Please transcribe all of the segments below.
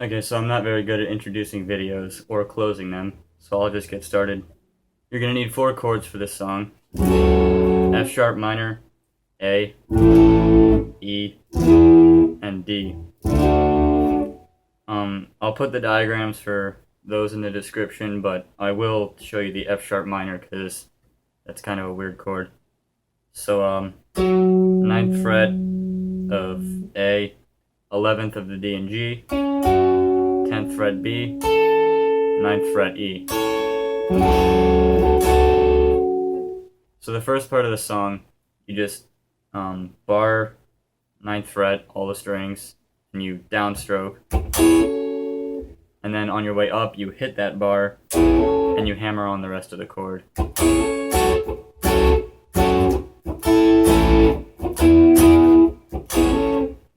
Okay, so I'm not very good at introducing videos or closing them, so I'll just get started. You're gonna need 4 chords for this song. F sharp minor, A, E, and D. I'll put the diagrams for those in the description, but I will show you the F sharp minor because that's kind of a weird chord. So, 9th fret of A, 11th of the D and G, 10th fret B, 9th fret E. So the first part of the song, you just bar 9th fret, all the strings, and you downstroke. And then on your way up, you hit that bar, and you hammer on the rest of the chord.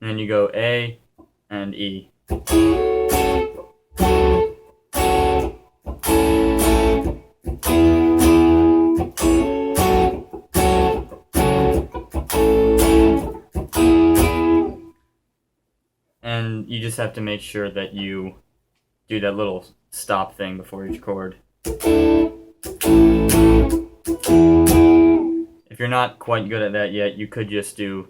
And then you go A and E. And you just have to make sure that you do that little stop thing before each chord. If you're not quite good at that yet, you could just do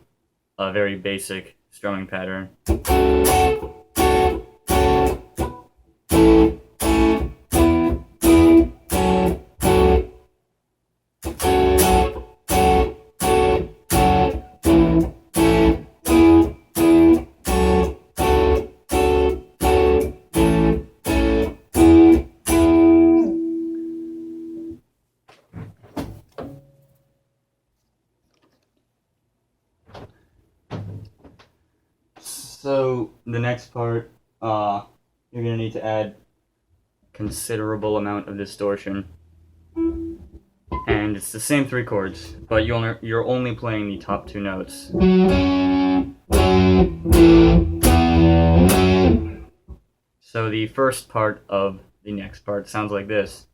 a very basic strumming pattern. So the next part, you're gonna need to add considerable amount of distortion, and it's the same 3 chords, but you're only playing the top 2 notes. So the first part of the next part sounds like this.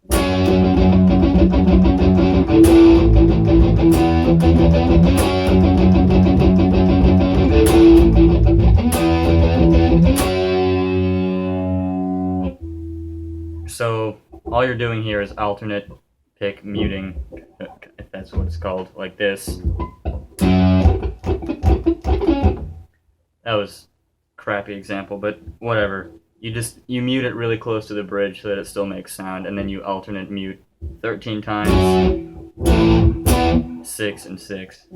So all you're doing here is alternate pick muting, if that's what it's called, like this. That was a crappy example, but whatever. You mute it really close to the bridge so that it still makes sound, and then you alternate mute 13 times, 6 and 6.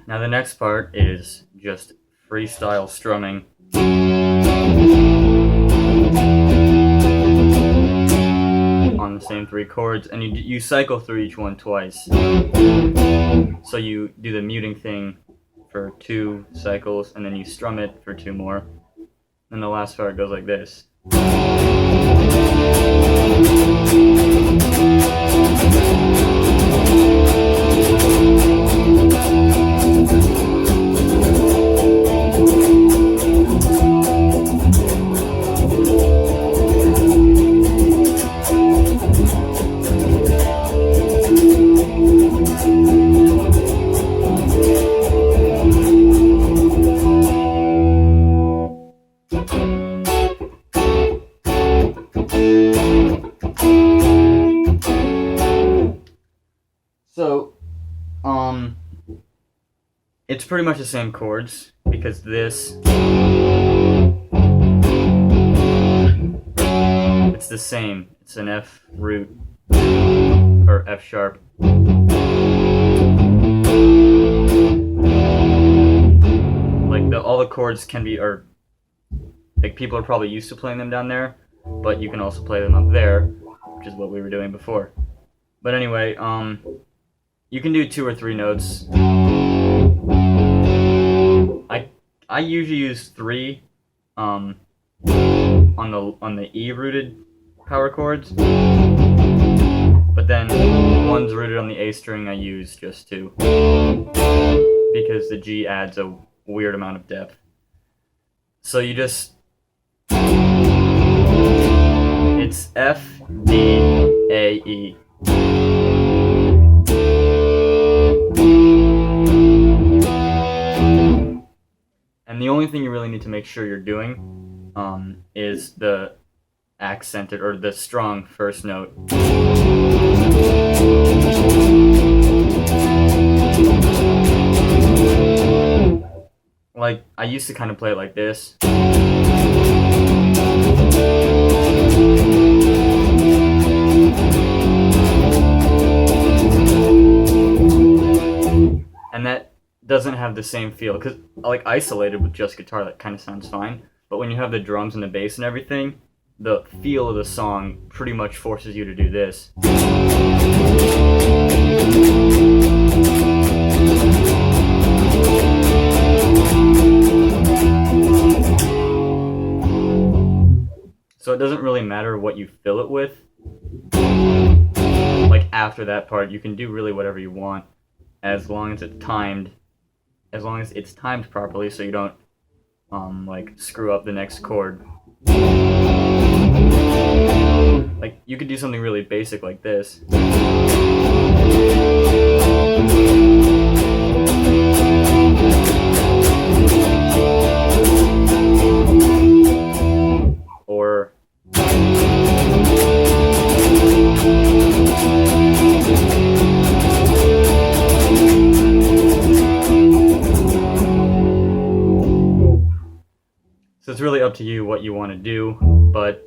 Now the next part is just freestyle strumming. On the same 3 chords, and you cycle through each one twice. So you do the muting thing for 2 cycles, and then you strum it for 2 more. And the last part goes like this. So, it's pretty much the same chords, because this, it's the same. It's an F root, or F sharp. Like, all the chords can be, like, people are probably used to playing them down there, but you can also play them up there, which is what we were doing before. But anyway, you can do 2 or 3 notes. I usually use 3 on the E rooted power chords, but then ones rooted on the A string I use just 2 because the G adds a weird amount of depth. So you just, it's F, D, A, E. And the only thing you really need to make sure you're doing is the accented or the strong first note. Like, I used to kind of play it like this. And that doesn't have the same feel, because like isolated with just guitar, that kind of sounds fine. But when you have the drums and the bass and everything, the feel of the song pretty much forces you to do this. So it doesn't really matter what you fill it with. Like after that part, you can do really whatever you want, as long as it's timed. As long as it's timed properly, so you don't like screw up the next chord. Like you could do something really basic like this. Or so it's really up to you what you want to do, but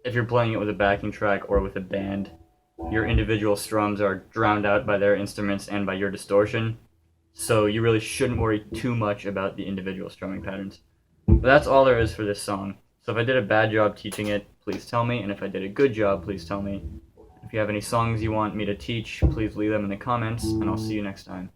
if you're playing it with a backing track or with a band, your individual strums are drowned out by their instruments and by your distortion, so you really shouldn't worry too much about the individual strumming patterns. But that's all there is for this song. So if I did a bad job teaching it, please tell me, and if I did a good job, please tell me. If you have any songs you want me to teach, please leave them in the comments, and I'll see you next time.